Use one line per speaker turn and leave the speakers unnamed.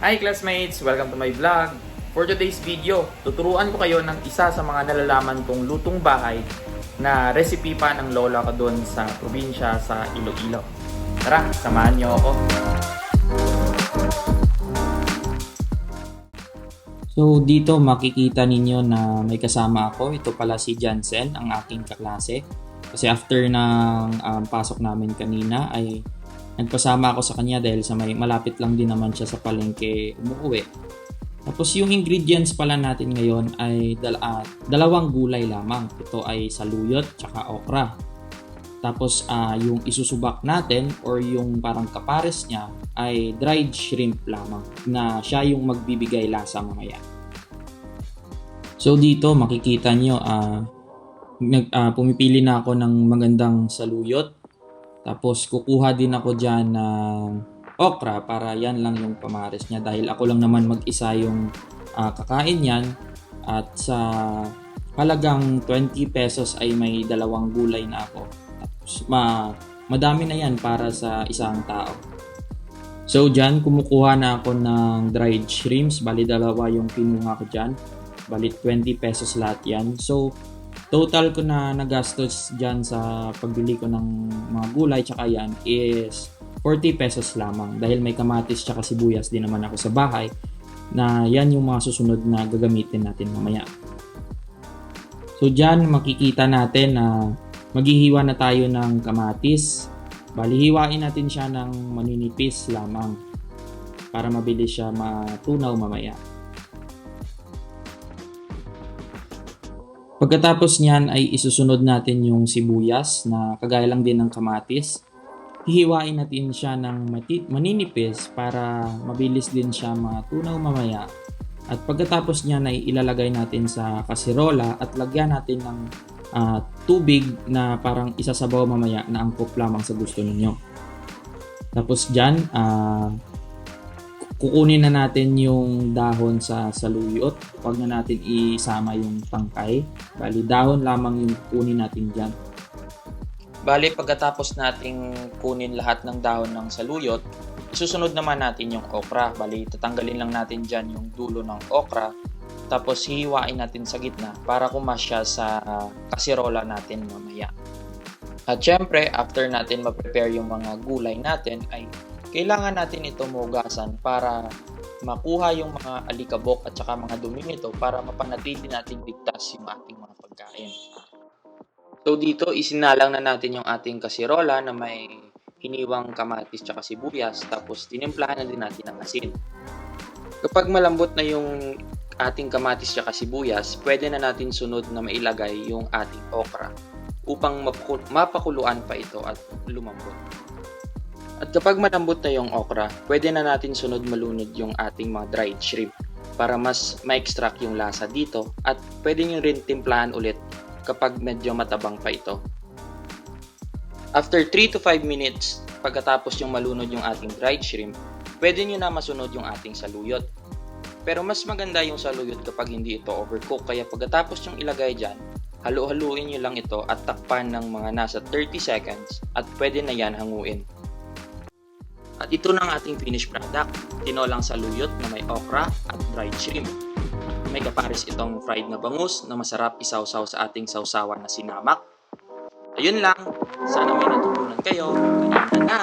Hi classmates! Welcome to my vlog. For today's video, tuturuan ko kayo ng isa sa mga nalalaman kong lutong bahay na recipe pa ng lola ko doon sa probinsya sa Iloilo. Tara, samahan niyo ako.
So dito makikita ninyo na may kasama ako. Ito pala si Jansen, ang aking kaklase. Kasi after ng pasok namin kanina ay nagpasama ako sa kanya dahil sa malapit lang din naman siya sa palengke umuwi. Tapos yung ingredients pala natin ngayon ay dalawang gulay lamang. Ito ay saluyot tsaka okra. Tapos yung isusubak natin or yung parang kapares niya ay dried shrimp lamang na siya yung magbibigay lasa mamaya. So dito makikita nyo pumipili na ako ng magandang saluyot. Tapos kukuha din ako dyan ng okra para yan lang yung pamares niya dahil ako lang naman mag-isa yung kakain yan. At sa halagang 20 pesos ay may dalawang gulay na ako. Tapos madami na yan para sa isang tao. So dyan kumukuha na ako ng dried shrimps. Bali dalawa yung kinuha ko dyan. Bali 20 pesos lahat yan. So total ko na nagastos dyan sa pagbili ko ng mga gulay tsaka yan is 40 pesos lamang dahil may kamatis tsaka sibuyas din naman ako sa bahay na yan yung mga susunod na gagamitin natin mamaya. So dyan makikita natin na maghihiwa na tayo ng kamatis. Bali hiwain natin siya ng maninipis lamang para mabilis siya matunaw mamaya. Pagkatapos niyan ay isusunod natin yung sibuyas na kagaya lang din ng kamatis. Hihiwain natin siya ng maninipis para mabilis din siya matunaw mamaya. At pagkatapos niyan ay ilalagay natin sa kasirola at lagyan natin ng tubig na parang isasabaw mamaya na angkop lamang sa gusto ninyo. Tapos dyan, kukunin na natin yung dahon sa saluyot. Huwag na natin isama yung tangkay. Bali, dahon lamang yung kunin natin dyan. Bali, pagkatapos nating kunin lahat ng dahon ng saluyot, isusunod naman natin yung okra. Bali, tatanggalin lang natin dyan yung dulo ng okra. Tapos, hihiwain natin sa gitna para kumasya sa kasirola natin mamaya. At syempre, after natin ma-prepare yung mga gulay natin, ay kailangan natin ito mugasan para makuha yung mga alikabok at saka mga dumi nito para mapanatili natin ligtas yung ating mga pagkain. So dito isinalang na natin yung ating kasirola na may hiniwang kamatis at sibuyas tapos tinimplahan na din natin ng asin. Kapag malambot na yung ating kamatis at sibuyas, pwede na natin sunod na mailagay yung ating okra upang mapakuluan pa ito at lumambot. At kapag malambot na yung okra, pwede na natin sunod malunod yung ating mga dried shrimp para mas ma-extract yung lasa dito at pwede nyo rin timplahan ulit kapag medyo matabang pa ito. After 3 to 5 minutes, pagkatapos yung malunod yung ating dried shrimp, pwede nyo na masunod yung ating saluyot. Pero mas maganda yung saluyot kapag hindi ito overcook kaya pagkatapos yung ilagay dyan, halu-haluin nyo lang ito at takpan ng mga nasa 30 seconds at pwede na yan hanguin. At ito na ang ating finished product, tinolang saluyot na may okra at dried shrimp. May kapares itong fried na bangus na masarap isawsaw sa ating sawsawan na sinamak. Ayun lang, sana may natutunan kayo. Ganyan na!